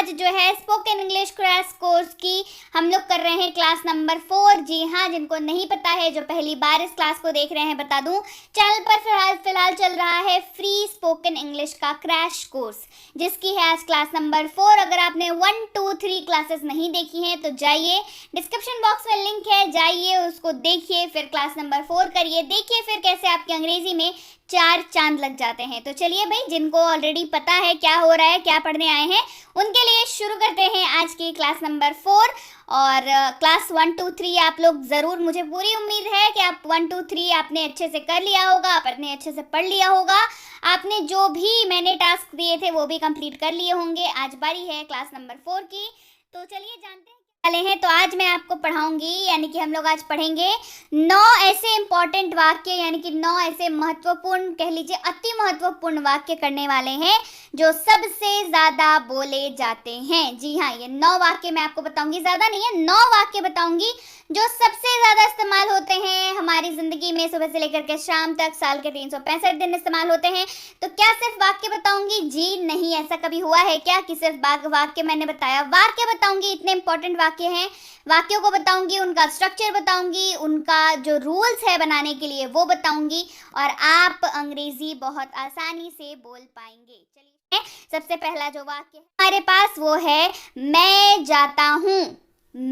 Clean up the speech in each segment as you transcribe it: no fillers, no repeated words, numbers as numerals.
आज जो है स्पोकन इंग्लिश क्रैश कोर्स की हम लोग कर रहे हैं क्लास नंबर 4। जी हाँ, जिनको नहीं पता है, जो पहली बार इस क्लास को देख रहे हैं, बता दूं चैनल पर फिलहाल चल रहा है फ्री स्पोकन इंग्लिश का क्रैश कोर्स, जिसकी है आज क्लास नंबर 4। अगर आपने 1, 2, 3 क्लासेस नहीं देखी हैं तो जाइए, डिस्क्रिप्शन बॉक्स में लिंक है, जाइए उसको देखिए, फिर क्लास नंबर 4 करिए, देखिए फिर कैसे आपकी अंग्रेजी में 4 चांद लग जाते हैं। तो चलिए भाई, जिनको ऑलरेडी पता है क्या हो रहा है, क्या पढ़ने आए हैं, उनके लिए शुरू करते हैं आज की क्लास नंबर 4। और क्लास 1, 2, 3 आप लोग ज़रूर, मुझे पूरी उम्मीद है कि आप 1, 2, 3 आपने अच्छे से कर लिया होगा, आपने अच्छे से पढ़ लिया होगा, आपने जो भी मैंने टास्क दिए थे वो भी कंप्लीट कर लिए होंगे। आज बारी है क्लास नंबर 4 की, तो चलिए जानते हैं वाले हैं। तो आज मैं आपको पढ़ाऊंगी, यानी कि हम लोग आज पढ़ेंगे 9 ऐसे इंपॉर्टेंट वाक्य, यानी कि 9 ऐसे महत्वपूर्ण, कह लीजिए अति महत्वपूर्ण वाक्य करने वाले हैं जो सबसे ज़्यादा बोले जाते हैं। जी हाँ, ये 9 वाक्य मैं आपको बताऊंगी, ज़्यादा नहीं है, 9 वाक्य बताऊंगी जो सबसे ज़्यादा इस्तेमाल होते हैं हमारी ज़िंदगी में, सुबह से लेकर के शाम तक, साल के 365 दिन इस्तेमाल होते हैं। तो क्या सिर्फ वाक्य बताऊंगी? जी नहीं, ऐसा कभी हुआ है क्या कि सिर्फ वाक्य मैंने बताया? वाक्य बताऊंगी, इतने इंपॉर्टेंट वाक्य हैं, वाक्यों को बताऊंगी, उनका स्ट्रक्चर बताऊंगी, उनका जो रूल्स है बनाने के लिए वो बताऊंगी, और आप अंग्रेजी बहुत आसानी से बोल पाएंगे। चलिए, सबसे पहला जो वाक्य हमारे पास वो है मैं जाता हूँ।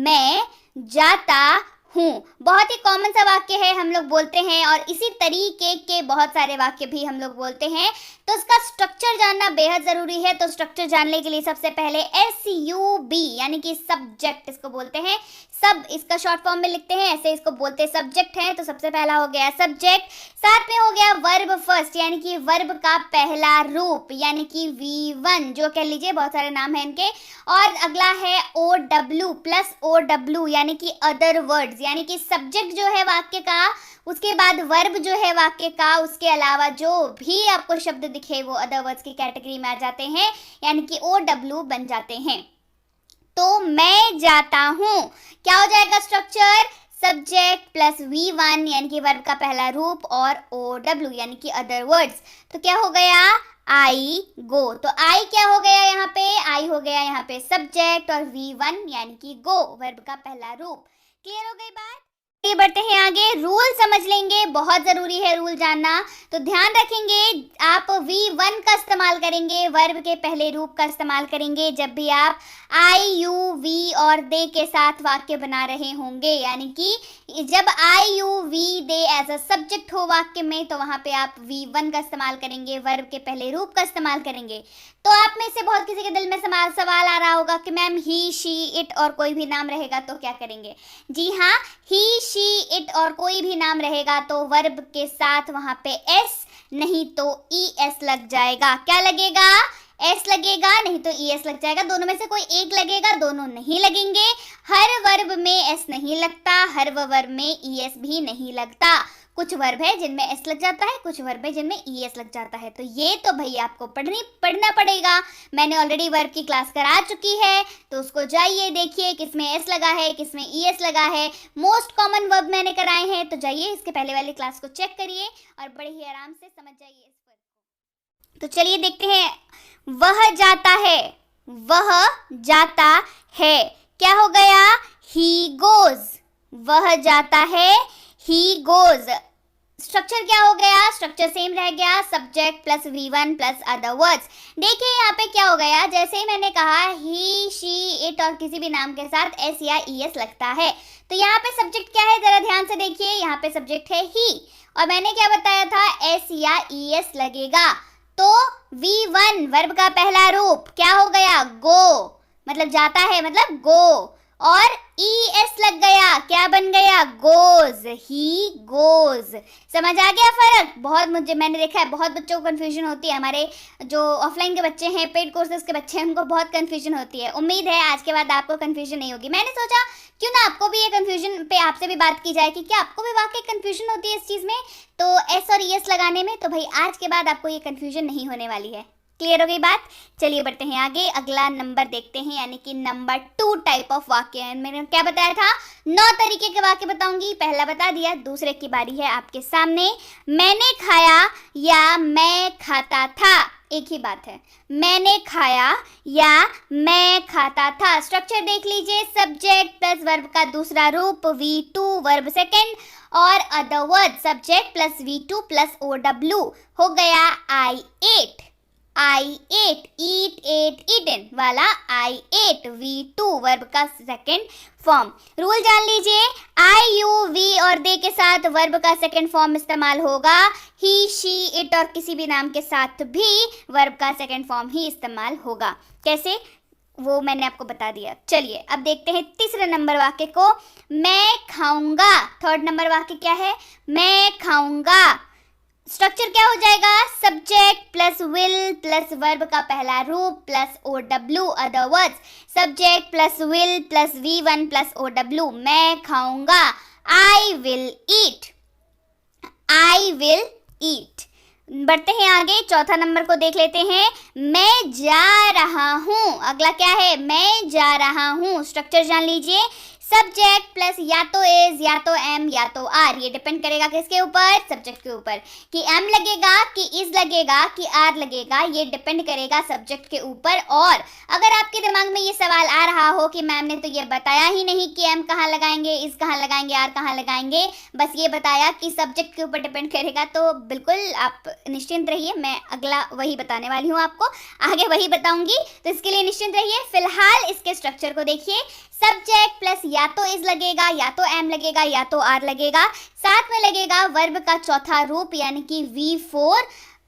मैं जाता हूँ बहुत ही कॉमन सा वाक्य है, हम लोग बोलते हैं, और इसी तरीके के बहुत सारे वाक्य भी हम लोग बोलते हैं। तो इसका स्ट्रक्चर जानना बेहद ज़रूरी है। तो स्ट्रक्चर जानने के लिए सबसे पहले SUB, यानी कि सब्जेक्ट इसको बोलते हैं, सब इसका शॉर्ट फॉर्म में लिखते हैं, ऐसे इसको बोलते हैं, सब्जेक्ट है। तो सबसे पहला हो गया सब्जेक्ट, साथ में हो गया वर्ब फर्स्ट, यानी कि वर्ब का पहला रूप, यानी कि V1, जो कह लीजिए बहुत सारे नाम हैं इनके। और अगला है OW प्लस OW, यानी कि अदर वर्ड्स, यानी कि सब्जेक्ट जो है वाक्य का, उसके बाद वर्ब जो है वाक्य का, उसके अलावा जो भी आपको शब्द दिखे वो अदर वर्ड्स की कैटेगरी में आ जाते हैं, यानी कि OW बन जाते हैं। तो मैं जाता हूँ, क्या हो जाएगा स्ट्रक्चर? सब्जेक्ट प्लस V1, यानी कि वर्ब का पहला रूप, और OW यानी कि अदर वर्ड्स। तो क्या हो गया? I go। तो I क्या हो गया यहाँ पे? I हो गया यहाँ पे सब्जेक्ट, और V1 यानी कि go वर्ब का पहला रूप। क्लियर हो गई बात? ये बढ़ते हैं आगे, रूल समझ लेंगे, बहुत ज़रूरी है रूल जानना। तो ध्यान रखेंगे, आप V1 का इस्तेमाल करेंगे, वर्ब के पहले रूप का इस्तेमाल करेंगे जब भी आप I, you, we और they के साथ वाक्य बना रहे होंगे, यानी कि जब I, you, we, they as a subject हो वाक्य में, तो वहाँ पे आप V1 का इस्तेमाल करेंगे, वर्ब के पहले रूप का इस्तेमाल करेंगे। तो आप में से बहुत किसी के दिल में सवाल आ रहा होगा कि मैम ही, शी, इट और कोई भी नाम रहेगा तो क्या करेंगे? जी हाँ, ही, शी, इट और कोई भी नाम रहेगा तो वर्ब के साथ वहाँ पे S नहीं तो ES लग जाएगा। क्या लगेगा? S लगेगा, नहीं तो ES लग जाएगा। दोनों में से कोई एक लगेगा, दोनों नहीं लगेंगे। हर वर्ब में S नहीं लगता, हर वर्ब में ES भी नहीं लगता। कुछ वर्ब है जिनमें S लग जाता है, कुछ वर्ब है जिनमें ES लग जाता है। तो ये तो भाई आपको पढ़ना पड़ेगा। मैंने ऑलरेडी वर्ब की क्लास करा चुकी है, तो उसको जाइए देखिए किसमें S लगा है, किसमें ES लगा है। मोस्ट कॉमन वर्ब मैंने कराए हैं, तो जाइए इसके पहले वाली क्लास को चेक करिए और बड़े ही आराम से समझ जाइए इस वर्ब को। तो चलिए देखते हैं, वह जाता है, वह जाता है, क्या हो गया? He goes. वह जाता है, ही गोज। स्ट्रक्चर क्या हो गया? स्ट्रक्चर सेम रह गया, subject plus V1 plus other words. देखिए यहाँ पे क्या हो गया, जैसे ही मैंने कहा ही, शी, इट और किसी भी नाम के साथ S या ES लगता है, तो यहाँ पे सब्जेक्ट क्या है, जरा ध्यान से देखिए, यहाँ पे सब्जेक्ट है ही, और मैंने क्या बताया था? S या ES लगेगा। तो V1 वर्ब का पहला रूप क्या हो गया? गो, मतलब जाता है, मतलब गो, और ES लग गया, क्या बन गया? Goes, he goes. समझ आ गया फर्क? मैंने देखा है बहुत बच्चों को कन्फ्यूजन होती है, हमारे जो ऑफलाइन के बच्चे हैं, पेड कोर्सेज के बच्चे हैं, उनको बहुत कन्फ्यूजन होती है। उम्मीद है आज के बाद आपको कन्फ्यूजन नहीं होगी। मैंने सोचा क्यों ना आपको भी ये कन्फ्यूजन पे आपसे भी बात की जाए कि क्या आपको भी वाकई कन्फ्यूजन होती है इस चीज़ में, तो S और ES लगाने में। तो भाई आज के बाद आपको ये कन्फ्यूजन नहीं होने वाली है। क्लियर हो गई बात? चलिए बढ़ते हैं आगे, अगला नंबर देखते हैं, यानी कि नंबर 2 टाइप ऑफ वाक्य। मैंने क्या बताया था? 9 तरीके के वाक्य बताऊंगी, पहला बता दिया, दूसरे की बारी है आपके सामने। मैंने खाया या मैं खाता था, एक ही बात है, मैंने खाया या मैं खाता था। स्ट्रक्चर देख लीजिए, सब्जेक्ट प्लस वर्ब का दूसरा रूप V2 वर्ब सेकंड और other word subject plus V2 plus OW हो गया I ate, eat, ate, eaten वाला I ate V2 वर्ब का सेकंड फॉर्म। रूल जान लीजिए, I, you, we और they के साथ वर्ब का सेकंड फॉर्म इस्तेमाल होगा, he, she, it और किसी भी नाम के साथ भी वर्ब का सेकंड फॉर्म ही इस्तेमाल होगा। कैसे, वो मैंने आपको बता दिया। चलिए अब देखते हैं तीसरे नंबर वाक्य को, मैं खाऊंगा। थर्ड नंबर वाक्य क्या है, मैं खाऊंगा। स्ट्रक्चर क्या हो जाएगा, subject plus will plus verb का पहला रूप plus OW other words, subject plus will plus V1 plus OW, मैं खाऊंगा। I will eat, I will eat। बढ़ते हैं आगे, चौथा नंबर को देख लेते हैं, मैं जा रहा हूँ। अगला क्या है, मैं जा रहा हूँ। स्ट्रक्चर जान लीजिए, सब्जेक्ट प्लस या तो इज या तो एम या तो आर, ये डिपेंड करेगा किसके ऊपर, सब्जेक्ट के ऊपर, कि एम लगेगा कि इज लगेगा कि आर लगेगा, ये डिपेंड करेगा सब्जेक्ट के ऊपर। और अगर आपके दिमाग में ये सवाल आ रहा हो कि मैम ने तो ये बताया ही नहीं कि एम कहाँ लगाएंगे, इज कहाँ लगाएंगे, आर कहाँ लगाएंगे, बस ये बताया कि सब्जेक्ट के ऊपर डिपेंड करेगा, तो बिल्कुल आप निश्चिंत रहिए, मैं अगला वही बताने वाली हूँ आपको, आगे वही बताऊंगी, तो इसके लिए निश्चिंत रहिए। फिलहाल इसके स्ट्रक्चर को देखिए, सब्जेक्ट प्लस या तो इज लगेगा या तो एम लगेगा या तो आर लगेगा, साथ में लगेगा वर्ब का चौथा रूप यानी कि V4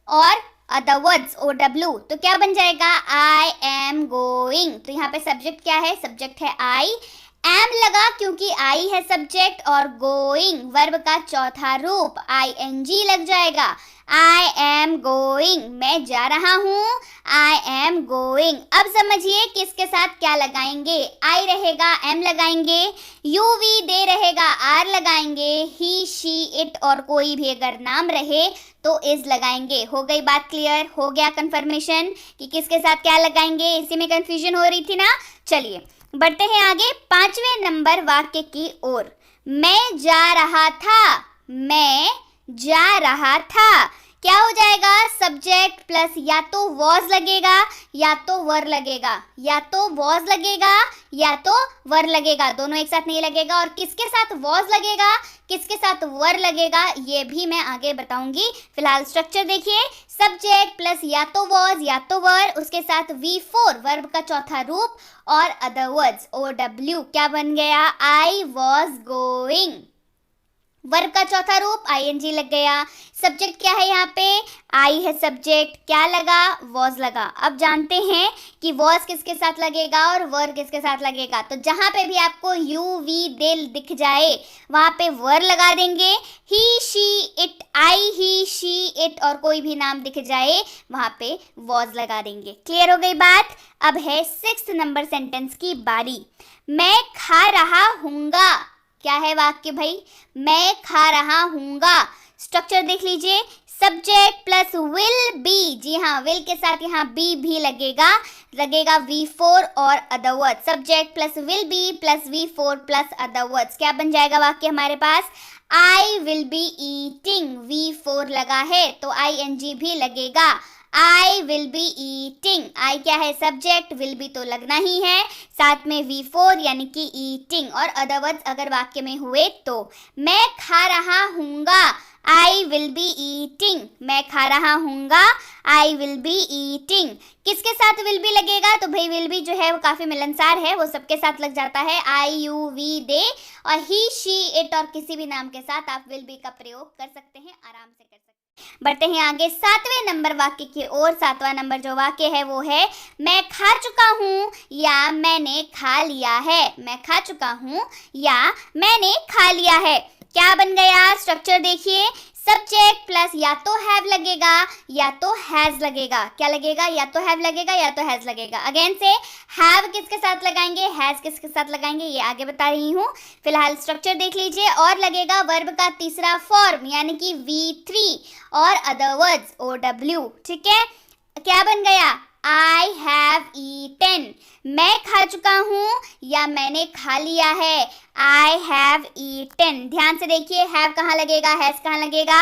और अदर वर्ड्स OW, तो क्या बन जाएगा, आई एम गोइंग। तो यहाँ पे सब्जेक्ट क्या है, सब्जेक्ट है आई, एम लगा क्योंकि आई है सब्जेक्ट, और गोइंग वर्ब का चौथा रूप ING लग जाएगा, आई एम गोइंग, मैं जा रहा हूँ, आई एम गोइंग। अब समझिए कि इसके साथ क्या लगाएंगे, आई रहेगा एम लगाएंगे, यू वी दे रहेगा आर लगाएंगे, ही शी इट और कोई भी अगर नाम रहे तो इज लगाएंगे। हो गई बात क्लियर, हो गया कंफर्मेशन कि किसके साथ क्या लगाएंगे, इसी में कंफ्यूजन हो रही थी ना। चलिए बढ़ते हैं आगे पांचवें नंबर वाक्य की ओर, मैं जा रहा था, मैं जा रहा था। क्या हो जाएगा, सब्जेक्ट प्लस या तो वॉज लगेगा या तो वर लगेगा, या तो वॉज लगेगा या तो वर लगेगा, दोनों एक साथ नहीं लगेगा। और किसके साथ वॉज लगेगा किसके साथ वर लगेगा ये भी मैं आगे बताऊंगी। फिलहाल स्ट्रक्चर देखिए, सब्जेक्ट प्लस या तो वॉज या तो वर, उसके साथ V4 वर्ब का चौथा रूप और अदर वर्ड्स OW, क्या बन गया, आई वॉज गोइंग। वर्ब का चौथा रूप ING लग गया, सब्जेक्ट क्या है यहाँ पे, आई है सब्जेक्ट, क्या लगा, वॉज लगा। अब जानते हैं कि वॉज किसके साथ लगेगा और वर किसके साथ लगेगा, तो जहाँ पे भी आपको यू वी दे दिख जाए वहाँ पे वर लगा देंगे, he she it, I he she it और कोई भी नाम दिख जाए वहाँ पे वॉज लगा देंगे। क्लियर हो गई बात। अब है 6th नंबर सेंटेंस की बारी, मैं खा रहा हूँगा। क्या है वाक्य भाई, मैं खा रहा हूँगा। स्ट्रक्चर देख लीजिए, सब्जेक्ट प्लस विल बी, जी हाँ विल के साथ यहाँ बी भी लगेगा, लगेगा V4 और other words, subject plus will be plus V4 plus other words, क्या बन जाएगा वाक्य हमारे पास, I will be eating, V4 लगा है तो ING भी लगेगा, I will be eating. I क्या है सब्जेक्ट, विल बी तो लगना ही है, साथ में V4 यानी कि ईटिंग और अदर वर्ड्स अगर वाक्य में हुए तो। मैं खा रहा हूँगा, आई विल बी ईटिंग, मैं खा रहा हूँगा, आई विल बी ईटिंग। किसके साथ विल बी लगेगा, तो भाई विल बी जो है वो काफ़ी मिलनसार है, वो सबके साथ लग जाता है, आई यू वी दे, और ही शी इट और किसी भी नाम के साथ आप विल बी का प्रयोग कर सकते हैं, आराम से कर सकते हैं। बढ़ते हैं आगे 7वें नंबर वाक्य की ओर। 7वां नंबर जो वाक्य है वो है, मैं खा चुका हूँ या मैंने खा लिया है, मैं खा चुका हूँ या मैंने खा लिया है। क्या बन गया, स्ट्रक्चर देखिए, सब्जेक्ट प्लस या तो हैव लगेगा या तो हैज लगेगा, क्या लगेगा, या तो हैव लगेगा या तो हैज लगेगा। अगेन से हैव किसके साथ लगाएंगे, हैज किसके साथ लगाएंगे, ये आगे बता रही हूँ। फिलहाल स्ट्रक्चर देख लीजिए, और लगेगा वर्ब का तीसरा फॉर्म यानी कि V3 और अदर वर्ड्स OW, ठीक है। क्या बन गया, आई हैव ईटन, मैं खा चुका हूँ या मैंने खा लिया है, आई हैव ईटन। ध्यान से देखिए, हैव कहाँ लगेगा, हैज कहाँ लगेगा,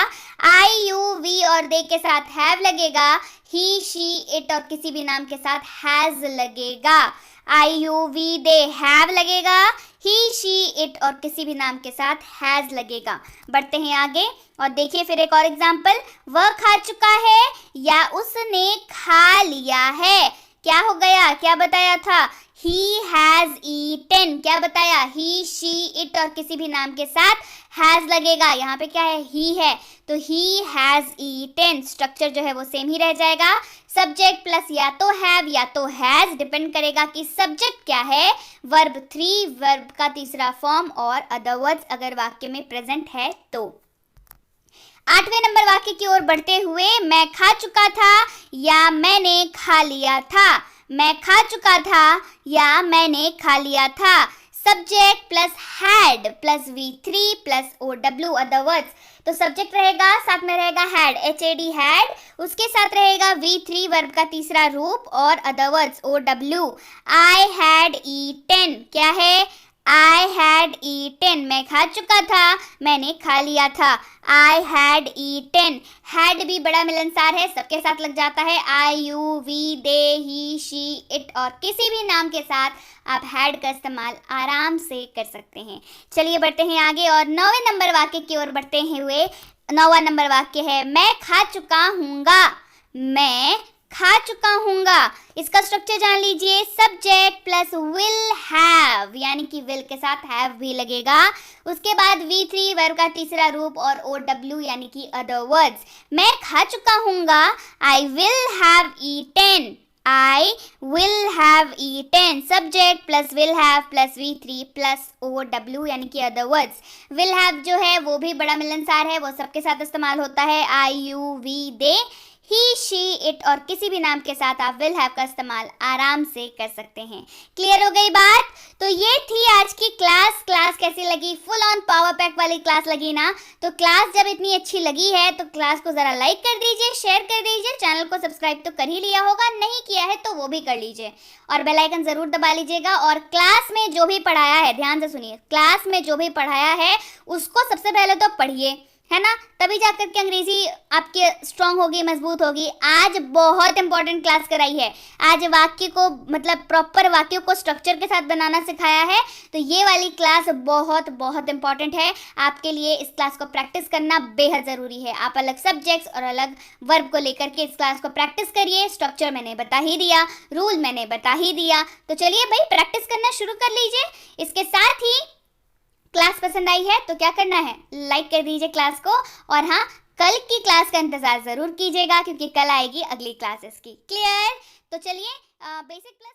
आई यू वी और दे के साथ हैव लगेगा, ही शी इट और किसी भी नाम के साथ हैज लगेगा। IOV दे हैव लगेगा, ही शी इट और किसी भी नाम के साथ हैज लगेगा। बढ़ते हैं आगे और देखिए फिर एक और एग्जाम्पल। वह खा चुका है या उसने खा लिया है। क्या हो गया, क्या बताया था? He has eaten। क्या बताया? He, she, it और किसी भी नाम के साथ has लगेगा। यहाँ पे क्या है? He है तो he has eaten। स्ट्रक्चर जो है वो सेम ही रह जाएगा। सब्जेक्ट प्लस या तो have या तो has, डिपेंड करेगा कि सब्जेक्ट क्या है। वर्ब 3, वर्ब का तीसरा फॉर्म और अदर वर्ड्स अगर वाक्य में प्रेजेंट है तो। 8वें नंबर वाक्य की ओर बढ़ते हुए, मैं खा चुका था या मैंने खा लिया था। मैं खा चुका था या मैंने खा लिया था। Subject plus had plus V3 plus OW other words. तो सब्जेक्ट रहेगा, साथ में रहेगा हैड, HAD हैड, उसके साथ रहेगा V3 वर्ब का तीसरा रूप और other words OW। I had eaten, क्या है? I had eaten। मैं खा चुका था, मैंने खा लिया था। I had eaten। had भी बड़ा मिलनसार है, सबके साथ लग जाता है। I, you, we, they, he, she, it और किसी भी नाम के साथ आप had का इस्तेमाल आराम से कर सकते हैं। चलिए बढ़ते हैं आगे और 9वें नंबर वाक्य की ओर बढ़ते हुए। 9वां नंबर वाक्य है, मैं खा चुका हूँगा। मैं खा चुका हूँगा। इसका स्ट्रक्चर जान लीजिए। सब्जेक्ट प्लस विल हैव, यानी कि विल के साथ हैव भी लगेगा। उसके बाद V3 वर्ब का तीसरा रूप और OW यानी कि अदर वर्ड्स। मैं खा चुका हूँगा, I will have eaten. I will have eaten. Subject plus will have plus V3 plus OW यानी कि अदर वर्ड्स। विल हैव जो है वो भी बड़ा मिलनसार है, वो सबके साथ इस्तेमाल होता है। I, you, we, they, he, she, it और किसी भी नाम के साथ आप विल हैव का इस्तेमाल आराम से कर सकते हैं। क्लियर हो गई बात? तो ये थी आज की क्लास। क्लास कैसी लगी? फुल ऑन पावर पैक वाली क्लास लगी ना? तो क्लास जब इतनी अच्छी लगी है तो क्लास को ज़रा लाइक कर दीजिए, शेयर कर दीजिए। चैनल को सब्सक्राइब तो कर ही लिया होगा, नहीं किया है तो वो भी कर लीजिए और बेल आइकन ज़रूर दबा लीजिएगा। और क्लास में जो भी पढ़ाया है, ध्यान से सुनिए, क्लास में जो भी पढ़ाया है उसको सबसे पहले तो पढ़िए, है ना? तभी जाकर के अंग्रेजी आपकी स्ट्रांग होगी, मजबूत होगी। आज बहुत इंपॉर्टेंट क्लास कराई है। आज वाक्य को मतलब प्रॉपर वाक्यों को स्ट्रक्चर के साथ बनाना सिखाया है। तो ये वाली क्लास बहुत बहुत इंपॉर्टेंट है आपके लिए। इस क्लास को प्रैक्टिस करना बेहद ज़रूरी है। आप अलग सब्जेक्ट्स और अलग वर्ब को लेकर के इस क्लास को प्रैक्टिस करिए। स्ट्रक्चर मैंने बता ही दिया, रूल मैंने बता ही दिया। तो चलिए भाई प्रैक्टिस करना शुरू कर लीजिए। इसके साथ ही क्लास पसंद आई है तो क्या करना है? लाइक कर दीजिए क्लास को। और हाँ, कल की क्लास का इंतज़ार ज़रूर कीजिएगा क्योंकि कल आएगी अगली क्लासेस की। क्लियर? तो चलिए बेसिक क्लास